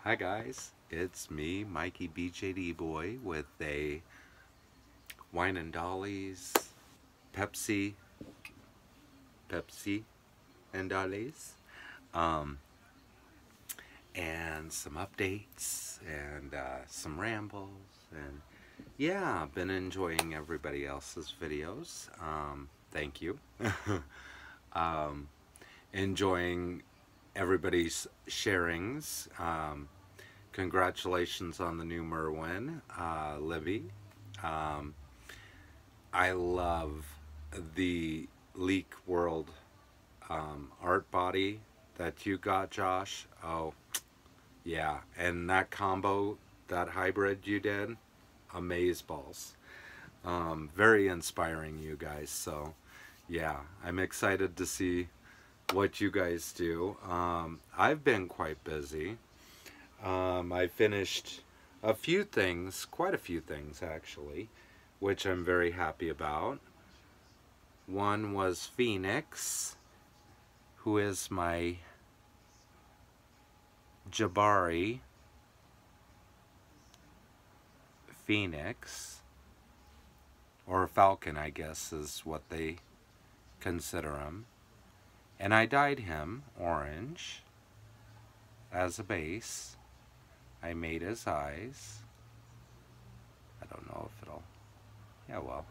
Hi guys, it's me, Mikey BJD Boy, with a Wine and Dollies, Pepsi and Dollies, um, and some updates and some rambles, and yeah, I've been enjoying everybody else's videos. Thank you. um, Enjoying everybody's sharings. Congratulations on the new Merwin, Libby. Um, I love the Leak World art body that you got, Josh. Oh, yeah. And that combo, that hybrid you did, amazeballs. Very inspiring, you guys. So, yeah, I'm excited to see what you guys do. I've been quite busy. I finished a few things, quite a few things actually, which I'm very happy about. One was Phoenix, who is my Jabari Phoenix, or Falcon I guess is what they consider him. And I dyed him orange as a base. I made his eyes. I don't know if it'll, yeah, well.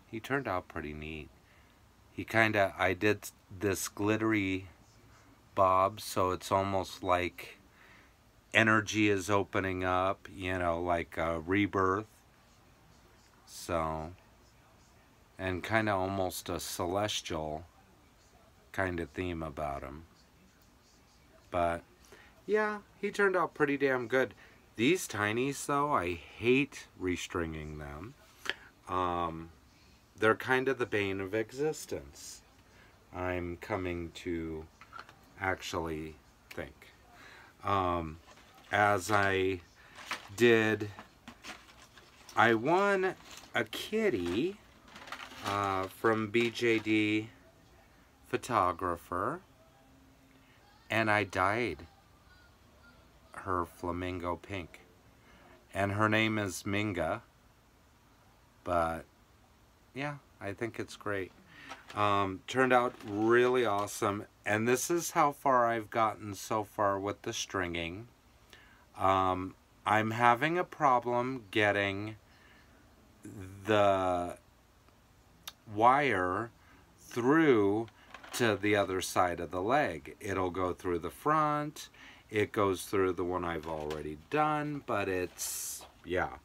He turned out pretty neat. He kinda, I did this glittery bob, so it's almost like energy is opening up, you know, like a rebirth. So, and kinda almost a celestial kind of theme about him. But yeah, he turned out pretty damn good. These tinies though, I hate restringing them. They're kind of the bane of existence, I'm coming to actually think. As I won a kitty from BJD Photographer, and I dyed her flamingo pink. And her name is Minga, but yeah, I think it's great. Turned out really awesome, and this is how far I've gotten so far with the stringing. I'm having a problem getting the wire through to the other side of the leg. It'll go through the front, it goes through the one I've already done, but it's, yeah.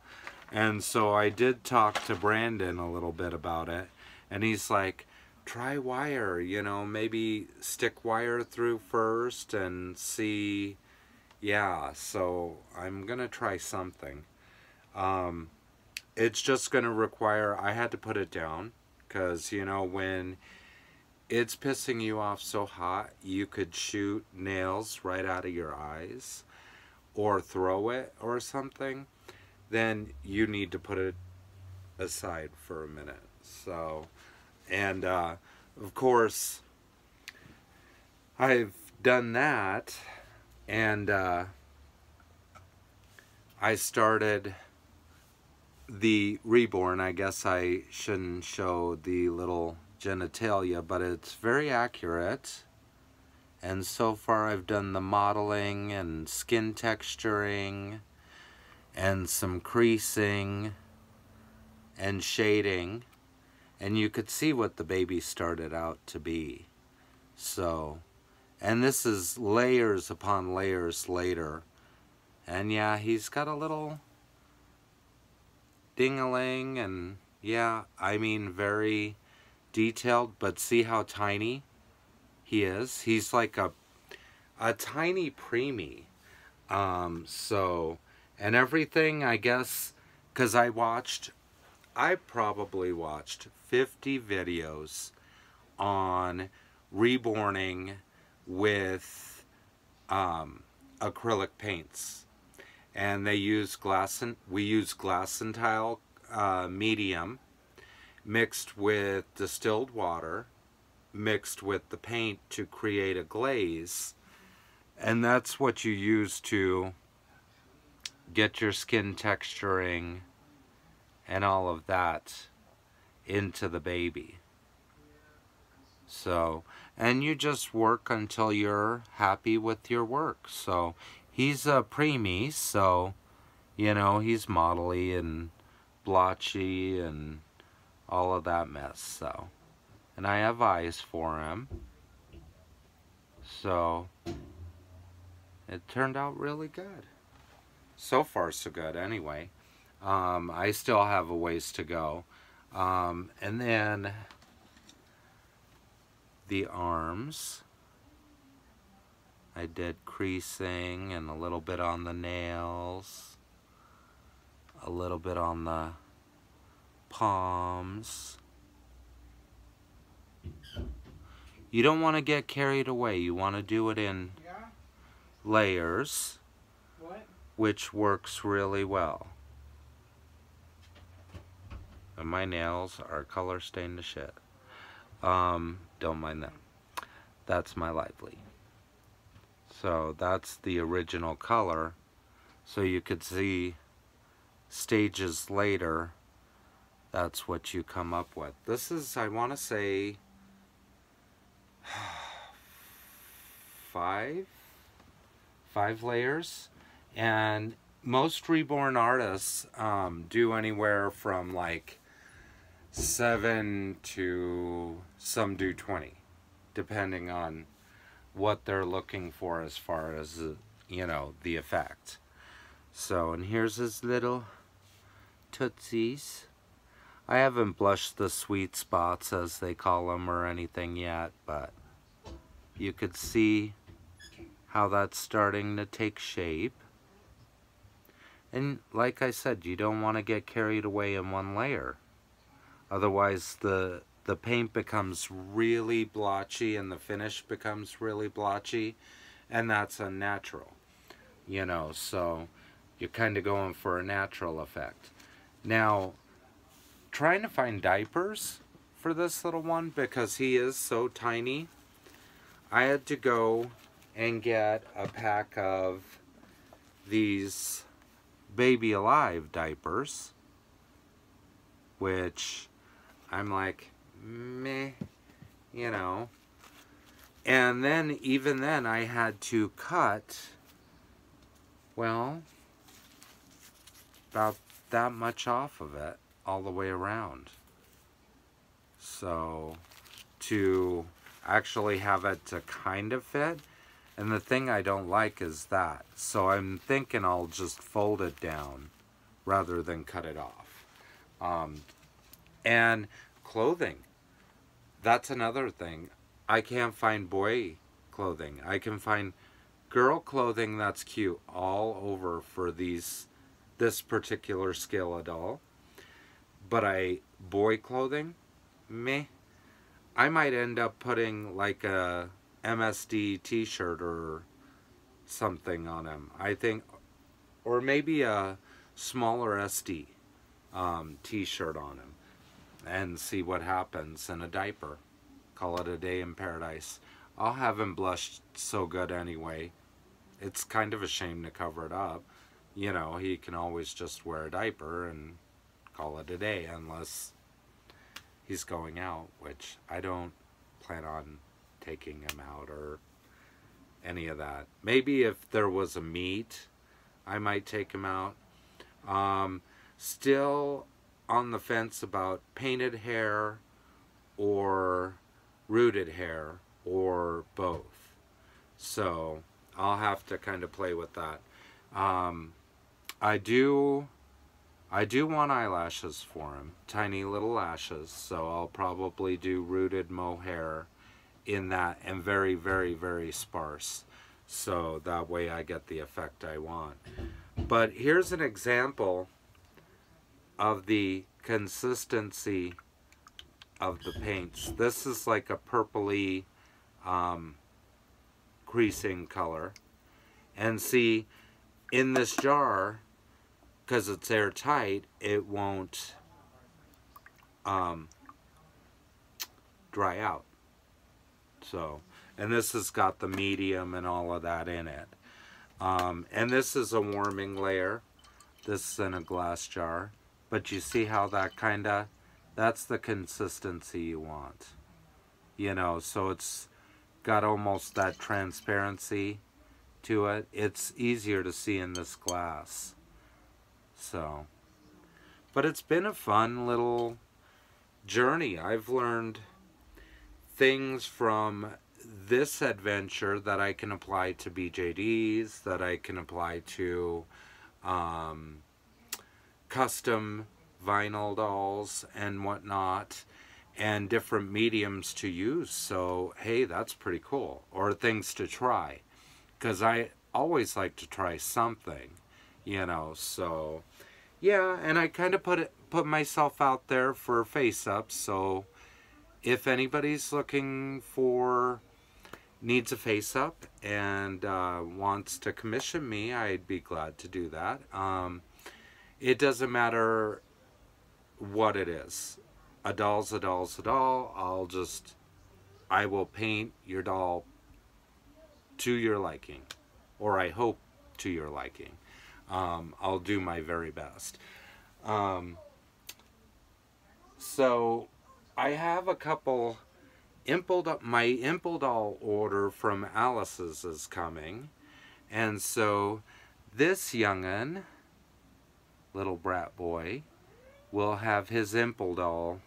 And so I did talk to Brandon a little bit about it, and he's like, try wire, you know, maybe stick wire through first and see. Yeah, so I'm gonna try something. It's just gonna require, I had to put it down, because, you know, when it's pissing you off so hot, you could shoot nails right out of your eyes, or throw it or something. Then you need to put it aside for a minute. So, and of course, I've done that, and I started the reborn. I guess I shouldn't show the little genitalia, but it's very accurate. And so far I've done the modeling and skin texturing and some creasing and shading, and you could see what the baby started out to be. So, and this is layers upon layers later, and yeah, he's got a little ding-a-ling, and yeah, I mean very detailed, but see how tiny he is? He's like a tiny preemie. So, and everything, I guess, because I probably watched 50 videos on reborning with acrylic paints. And they use we use glass and tile medium mixed with distilled water mixed with the paint to create a glaze. And that's what you use to get your skin texturing and all of that into the baby. So, and you just work until you're happy with your work. So, he's a preemie, so, you know, he's modelly and blotchy and all of that mess, so. And I have eyes for him. So, it turned out really good. So far, so good, anyway. I still have a ways to go. And then the arms, I did creasing and a little bit on the nails, a little bit on the palms. You don't want to get carried away. You want to do it in layers, which works really well. And my nails are color stained to shit. Don't mind them. That's my Lively. So that's the original color. So you could see stages later, that's what you come up with. This is, I want to say, 5 layers. And most reborn artists do anywhere from like 7 to some do 20, depending on what they're looking for as far as, you know, the effect. So, and here's his little tootsies. I haven't blushed the sweet spots, as they call them, or anything yet, but you could see how that's starting to take shape. And like I said, you don't want to get carried away in one layer. Otherwise, the paint becomes really blotchy and the finish becomes really blotchy, and that's unnatural. You know, so you're kind of going for a natural effect. Now, trying to find diapers for this little one, because he is so tiny, I had to go and get a pack of these Baby Alive diapers, which I'm like, meh, you know. And then, even then, I had to cut, well, about that much off of it all the way around. So, to actually have it to kind of fit. And the thing I don't like is that. So I'm thinking I'll just fold it down rather than cut it off. And clothing. That's another thing. I can't find boy clothing. I can find girl clothing that's cute all over for this particular scale of doll. But boy clothing, meh. I might end up putting like a MSD t-shirt or something on him, I think, or maybe a smaller SD t-shirt on him, and see what happens in a diaper. Call it a day in paradise. I'll have him blush so good anyway. It's kind of a shame to cover it up. You know, he can always just wear a diaper and call it a day, unless he's going out, which I don't plan on taking him out or any of that. Maybe if there was a meet, I might take him out. Still on the fence about painted hair or rooted hair or both. So I'll have to kind of play with that. I do want eyelashes for him, tiny little lashes, so I'll probably do rooted mohair in that, and very, very, very sparse, so that way I get the effect I want. But here's an example of the consistency of the paints. This is like a purpley creasing color, and see, in this jar, because it's airtight, it won't dry out. So, and this has got the medium and all of that in it. And this is a warming layer. This is in a glass jar. But you see how that kind of, that's the consistency you want. You know, so it's got almost that transparency to it. It's easier to see in this glass. So, but it's been a fun little journey. I've learned things from this adventure that I can apply to BJDs, that I can apply to custom vinyl dolls and whatnot, and different mediums to use. So, hey, that's pretty cool. Or things to try, because I always like to try something, you know. So, yeah, and I kind of put myself out there for face-ups. So, if anybody's looking for, needs a face-up and wants to commission me, I'd be glad to do that. It doesn't matter what it is. A doll's a doll's a doll. I will paint your doll to your liking, or I hope to your liking. I'll do my very best. So I have a couple my Imple doll order from Alice's is coming, and so this young'un, little brat boy, will have his Imple doll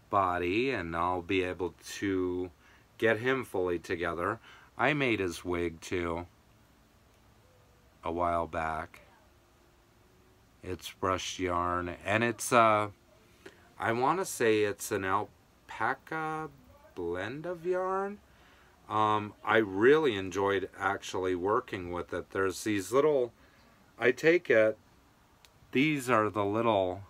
body, and I'll be able to get him fully together. I made his wig too a while back. It's brushed yarn, and it's I want to say it's an alpaca blend of yarn. I really enjoyed actually working with it. There's these little, I take it, these are the little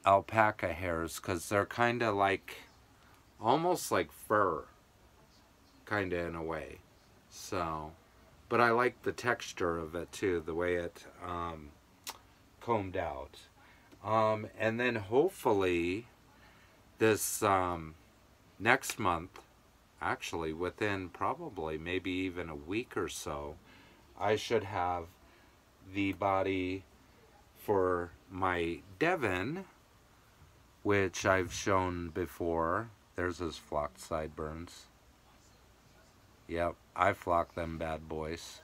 alpaca hairs, because they're kind of like, almost like fur, kind of in a way. So, but I like the texture of it too, the way it combed out. And then hopefully this next month, actually within probably maybe even a week or so, I should have the body for my Devon, which I've shown before. There's his flocked sideburns. Yep, I flock them bad boys.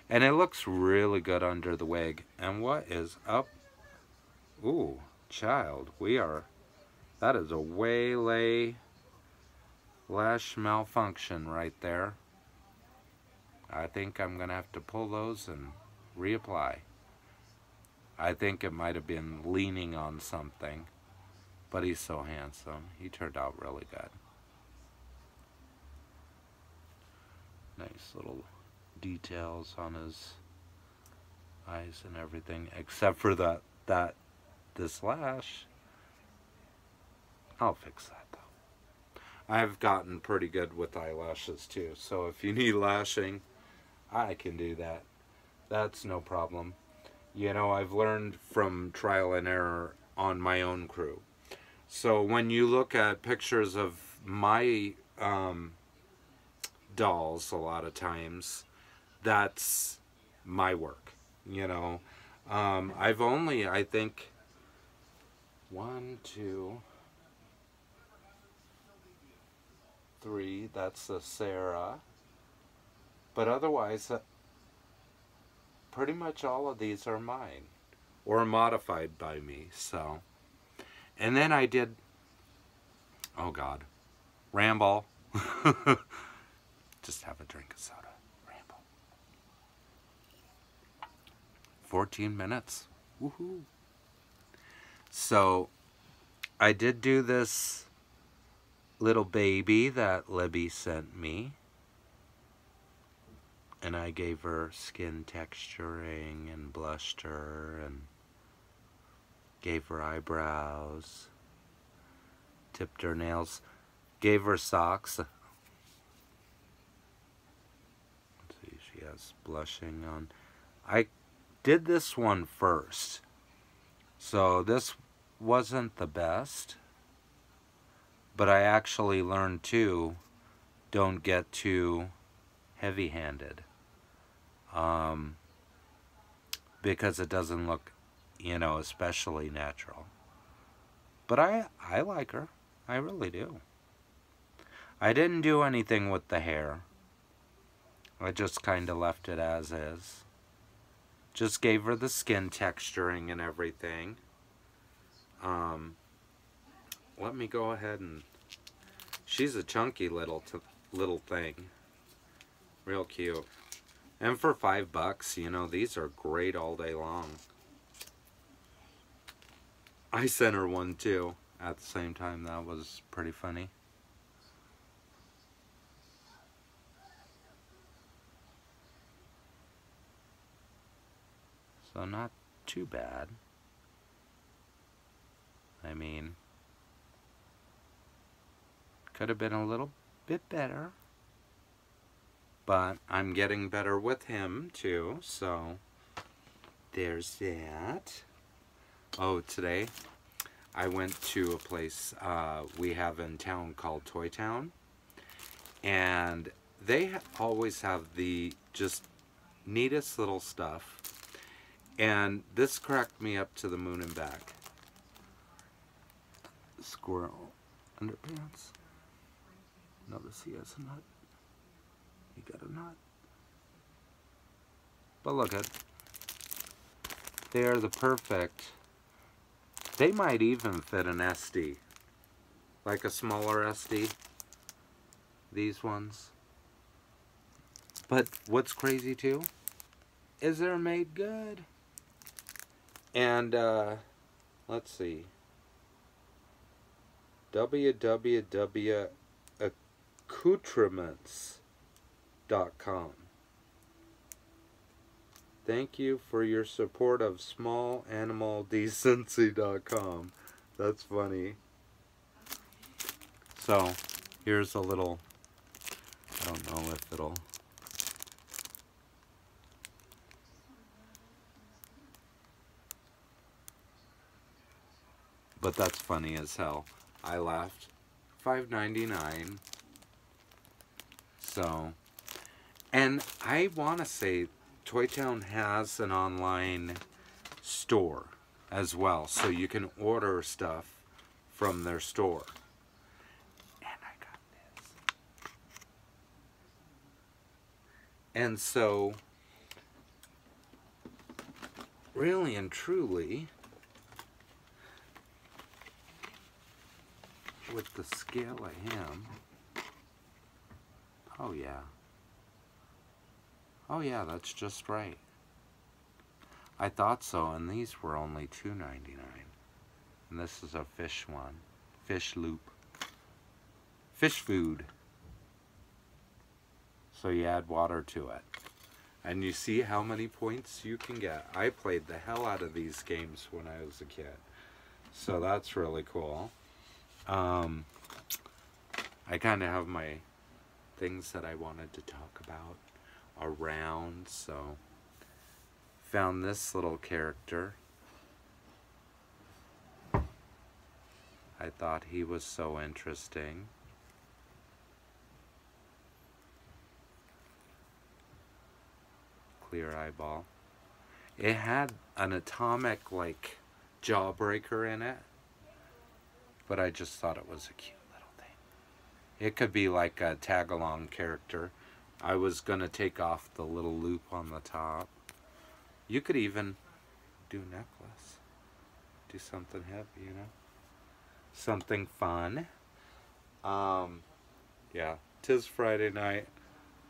And it looks really good under the wig. And what is up? Ooh, child, that is a waylay lash malfunction right there. I think I'm going to have to pull those and reapply. I think it might have been leaning on something, but he's so handsome. He turned out really good. Nice little details on his eyes and everything, except for this lash. I'll fix that though. I've gotten pretty good with eyelashes too, so if you need lashing, I can do that. That's no problem. You know, I've learned from trial and error on my own crew. So when you look at pictures of my dolls, a lot of times, that's my work, you know. I've only, I think, 1, 2, 3, that's a Sarah. But otherwise, pretty much all of these are mine, or modified by me, so. And then I did, oh God, ramble. Just have a drink of soda. Ramble. 14 minutes. Woohoo. So, I did do this little baby that Libby sent me. And I gave her skin texturing and blushed her and gave her eyebrows, tipped her nails, gave her socks. Let's see, she has blushing on. I did this one first, so this wasn't the best, But I actually learned too, don't get too heavy-handed. Because it doesn't look, you know, especially natural. But I like her. I really do. I didn't do anything with the hair. I just kind of left it as is. Just gave her the skin texturing and everything. Let me go ahead and... She's a chunky little thing. Real cute. And for $5, you know, these are great all day long. I sent her one too at the same time. That was pretty funny. So not too bad. I mean, could have been a little bit better. But I'm getting better with him too, so there's that. Oh, today I went to a place we have in town called Toy Town. And they always have the just neatest little stuff. And this cracked me up to the moon and back. Squirrel underpants. Notice he has a nut. He got a nut. But look at, they are the perfect. They might even fit an SD. Like a smaller SD. These ones. But what's crazy too is they're made good. And let's see. www.accoutrements.com. Thank you for your support of smallanimaldecency.com. That's funny. So, here's a little, I don't know if it'll, but that's funny as hell. I laughed. $5.99. So, and I want to say Toy Town has an online store as well, so you can order stuff from their store. And I got this. And so, really and truly, with the scale I am, oh yeah. Oh yeah, that's just right. I thought so, and these were only $2.99. And this is a fish one. Fish loop. Fish food. So you add water to it. And you see how many points you can get. I played the hell out of these games when I was a kid. So that's really cool. I kind of have my things that I wanted to talk about around, so found this little character. I thought he was so interesting. Clear eyeball. It had an atomic like jawbreaker in it, but I just thought it was a cute little thing. It could be like a tag-along character. I was gonna take off the little loop on the top. You could even do a necklace. Do something hip, you know? Something fun. Yeah, 'tis Friday night.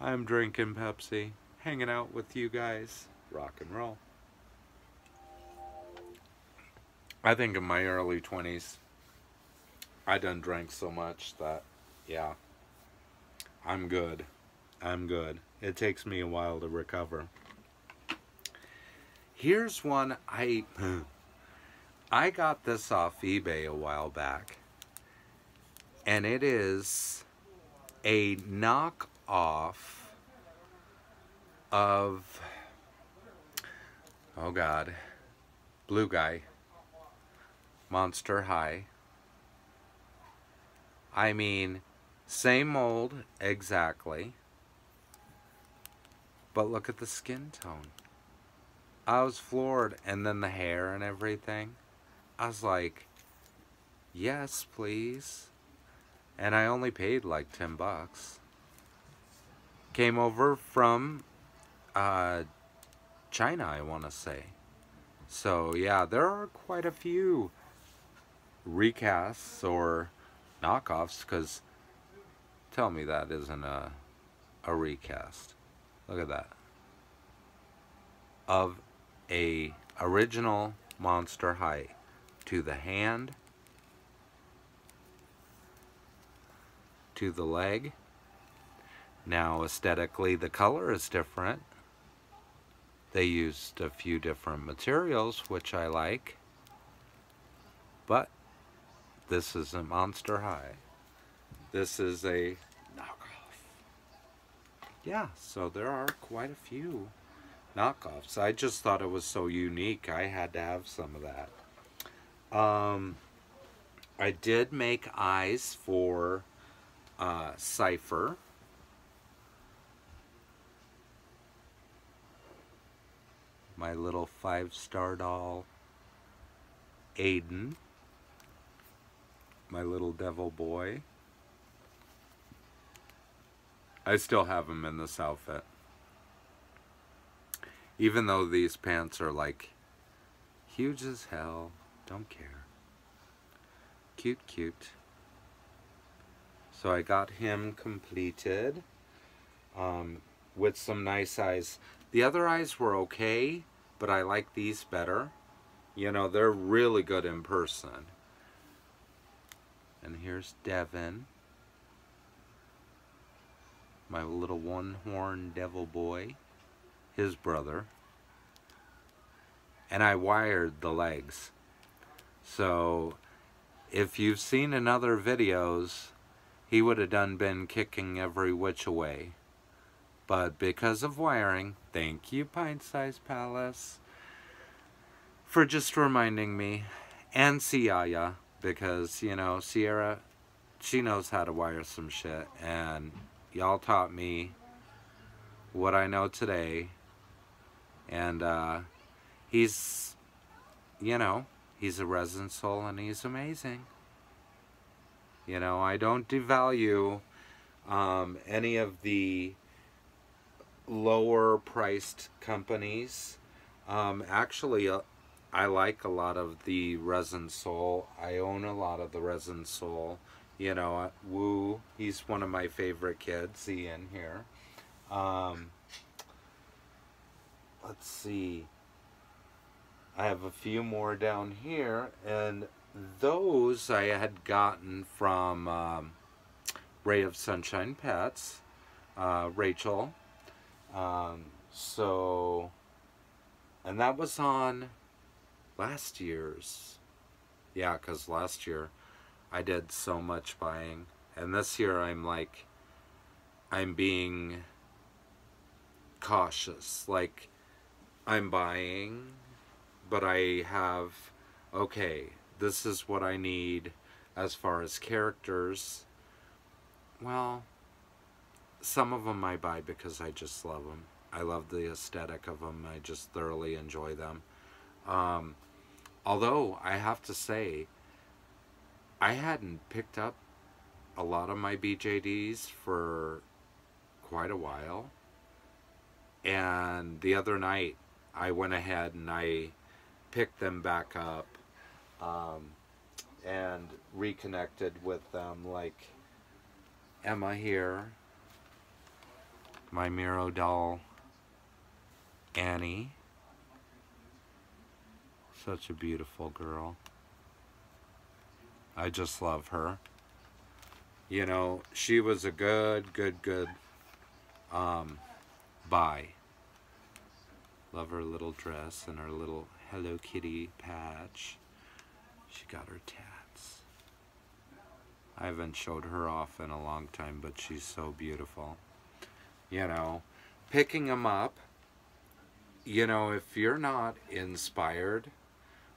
I'm drinking Pepsi, hanging out with you guys. Rock and roll. I think in my early 20s, I done drank so much that, yeah, I'm good. I'm good. It takes me a while to recover. Here's one I got this off eBay a while back. And it is a knockoff of, oh God, Blue Guy, Monster High. I mean, same mold exactly, but look at the skin tone. I was floored, and then the hair and everything. I was like, yes, please. And I only paid like $10. Came over from uh, China, I want to say. So yeah, there are quite a few recasts or knockoffs, because tell me that isn't a recast. Look at that. Of a original Monster High, to the hand, to the leg. Now aesthetically the color is different. They used a few different materials, which I like, but this isn't Monster High. This is a knockoff. Yeah, so there are quite a few knockoffs. I just thought it was so unique, I had to have some of that. I did make eyes for Cypher. My little 5-star doll, Aiden. My little devil boy. I still have him in this outfit. Even though these pants are like huge as hell. Don't care. Cute, cute. So I got him completed with some nice eyes. The other eyes were okay, but I like these better. You know, they're really good in person. And here's Devin, my little one-horned devil boy, his brother. And I wired the legs. So if you've seen in other videos, he would have been kicking every which way. But because of wiring, thank you, Pint Size Palace, for just reminding me. And Siaya, because, you know, Sierra, she knows how to wire some shit. And y'all taught me what I know today. And he's, you know, he's a resin soul and he's amazing. You know, I don't devalue any of the lower priced companies. Actually, I like a lot of the resin soul. I own a lot of the resin soul. You know, Woo, he's one of my favorite kids, Ian here. Let's see. I have a few more down here, and those I had gotten from Ray of Sunshine Pets, Rachel. So, and that was on last year's. Yeah, because last year I did so much buying. And this year I'm like, I'm being cautious. Like, I'm buying, but I have, okay, this is what I need as far as characters. Well, some of them I buy because I just love them. I love the aesthetic of them. I just thoroughly enjoy them. Although, I have to say, I hadn't picked up a lot of my BJDs for quite a while. And the other night, I went ahead and I picked them back up and reconnected with them, like Emma here, my Miro doll, Annie, such a beautiful girl. I just love her. You know, she was a good buy. Love her little dress and her little Hello Kitty patch. She got her tats. I haven't showed her off in a long time, but she's so beautiful. You know, picking them up, you know, if you're not inspired,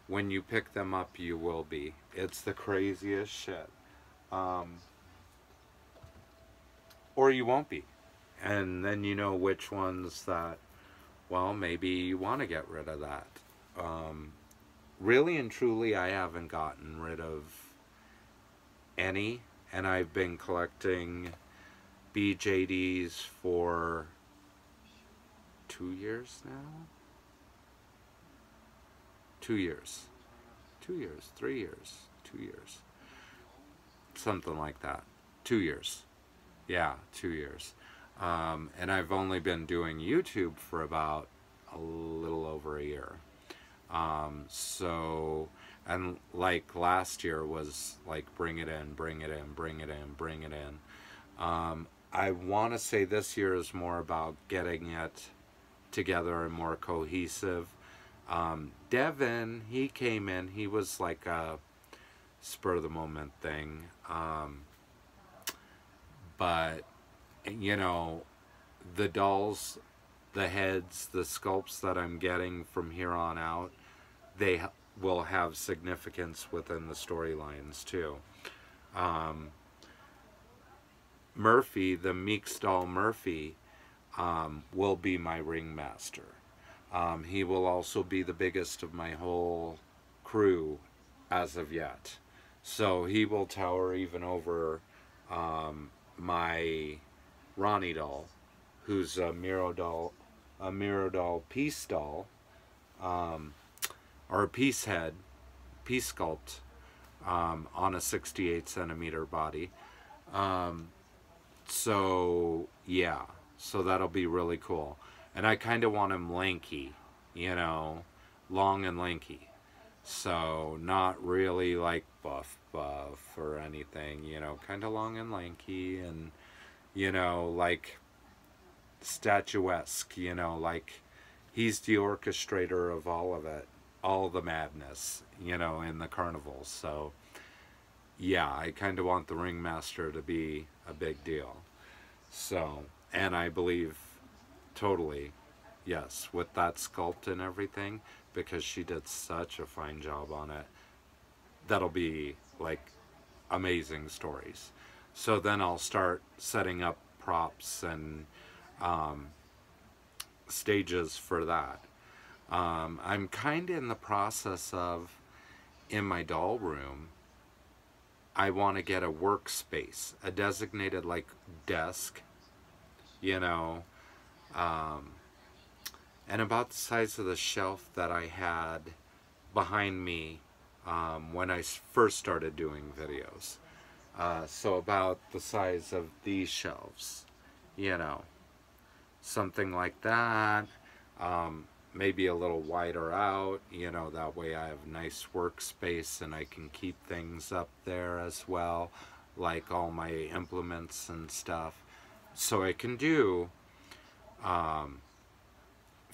when you pick them up, you will be. It's the craziest shit. or you won't be. And then you know which ones that, well, maybe you want to get rid of that. Um, Really and truly, I haven't gotten rid of any, and I've been collecting BJDs for 2 years now. 2 years, 2 years, 3 years, 2 years, something like that. 2 years, yeah, 2 years. And I've only been doing YouTube for about a little over a year. So, and like last year was like bring it in, bring it in, bring it in, bring it in. I want to say this year is more about getting it together and more cohesive. Devin, he came in, he was like a spur of the moment thing. But, you know, the dolls, the heads, the sculpts that I'm getting from here on out, they will have significance within the storylines too. Murphy, the Meeks doll Murphy, will be my ringmaster. He will also be the biggest of my whole crew as of yet. So he will tower even over my Ronnie doll, who's a Miro doll peace doll, or a peace head, peace sculpt, on a 68 centimeter body. So yeah, so that'll be really cool. And I kind of want him lanky, you know, long and lanky. So not really like buff or anything, you know, kind of long and lanky, and, you know, like statuesque, you know, like he's the orchestrator of all of it, all the madness, you know, in the carnival. So yeah, I kind of want the ringmaster to be a big deal. So, and I believe totally, yes, with that sculpt and everything, because she did such a fine job on it, that'll be like amazing stories. So then I'll start setting up props and stages for that. I'm kind of in the process of, in my doll room, I want to get a workspace, a designated like desk, you know, and about the size of the shelf that I had behind me when I first started doing videos. So about the size of these shelves, you know, something like that. Maybe a little wider out, you know, that way I have nice workspace and I can keep things up there as well, like all my implements and stuff. So I can do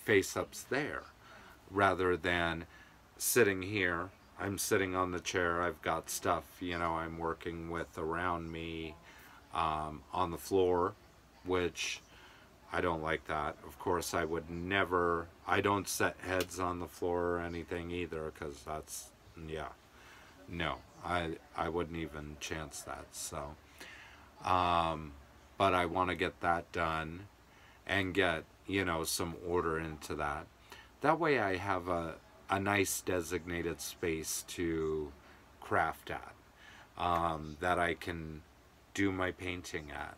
face-ups there rather than sitting here. I'm sitting on the chair, I've got stuff, you know, I'm working with around me on the floor, which I don't like that. Of course, I would never, I don't set heads on the floor or anything either, because that's, yeah, no, I wouldn't even chance that. So, but I want to get that done and get, you know, some order into that. That way I have a nice designated space to craft at, that I can do my painting at,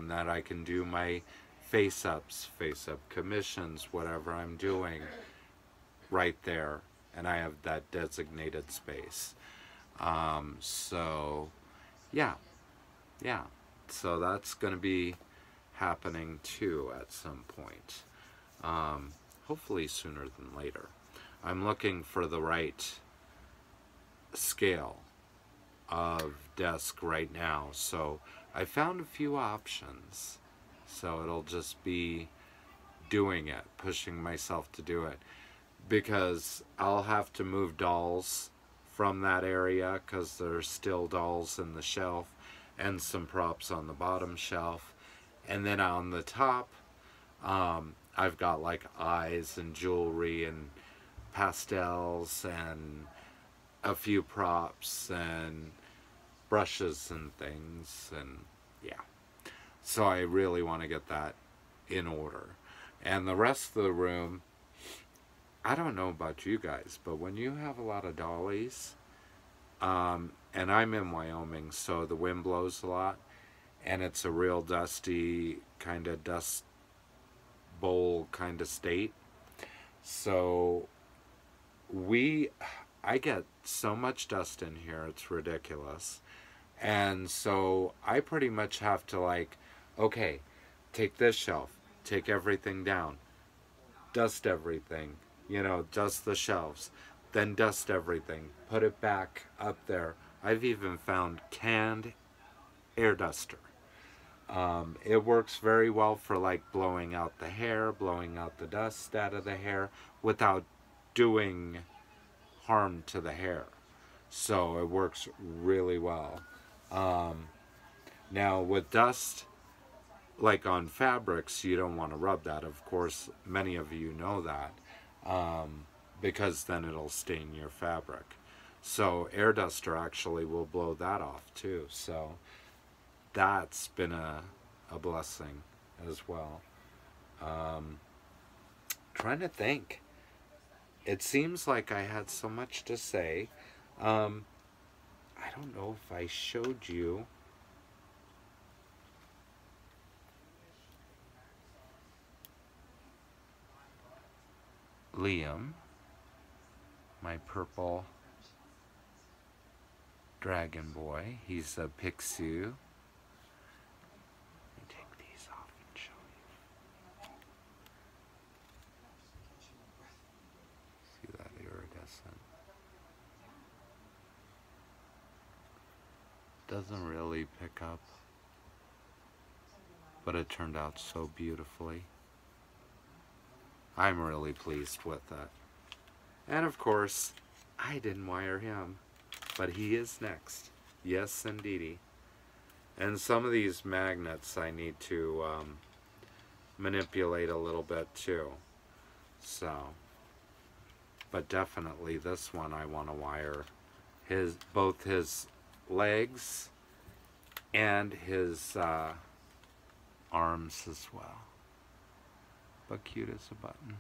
that I can do my face-ups, face-up commissions, whatever I'm doing right there, and I have that designated space. So yeah, so that's going to be happening too at some point, hopefully sooner than later. I'm looking for the right scale of desk right now, so I found a few options. So it'll just be doing it, pushing myself to do it, because I'll have to move dolls from that area because there's still dolls in the shelf and some props on the bottom shelf. And then on the top, I've got like eyes and jewelry and pastels and a few props and brushes and things, and yeah. So I really want to get that in order. And the rest of the room, I don't know about you guys, but when you have a lot of dollies, and I'm in Wyoming, so the wind blows a lot, and it's a real dusty, kind of dust bowl kind of state. So I get so much dust in here, it's ridiculous. And so I pretty much have to, like, okay, take this shelf, take everything down, dust everything, dust the shelves, then dust everything, put it back up there. I've even found canned air duster. It works very well for, like, blowing out the hair, blowing out the dust out of the hair without doing harm to the hair. So it works really well. Now with dust, like on fabrics, you don't want to rub that. Of course, many of you know that, because then it'll stain your fabric. So air duster actually will blow that off too. So that's been a blessing as well. Trying to think. It seems like I had so much to say. I don't know if I showed you. Liam, my purple dragon boy. He's a Pixiu. Let me take these off and show you. See that iridescent? Doesn't really pick up, but it turned out so beautifully. I'm really pleased with that. And of course, I didn't wire him, but he is next. Yes, indeedy. And some of these magnets I need to manipulate a little bit too. So, but definitely this one I want to wire both his legs and his arms as well. But cute as a button.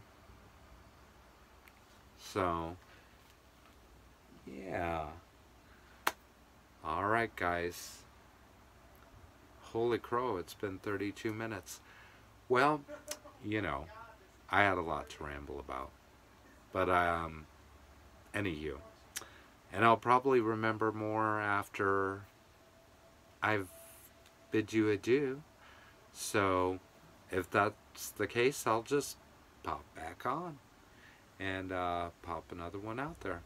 So, yeah. Alright, guys. Holy crow, it's been 32 minutes. Well, I had a lot to ramble about. But, anywho. And I'll probably remember more after I've bid you adieu. So, if that's the case, I'll just pop back on and pop another one out there.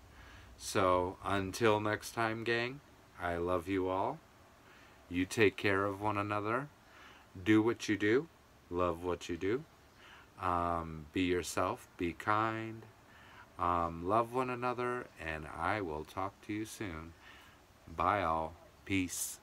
So, until next time, gang, I love you all. You take care of one another. Do what you do. Love what you do. Be yourself. Be kind. Love one another. And I will talk to you soon. Bye, all. Peace.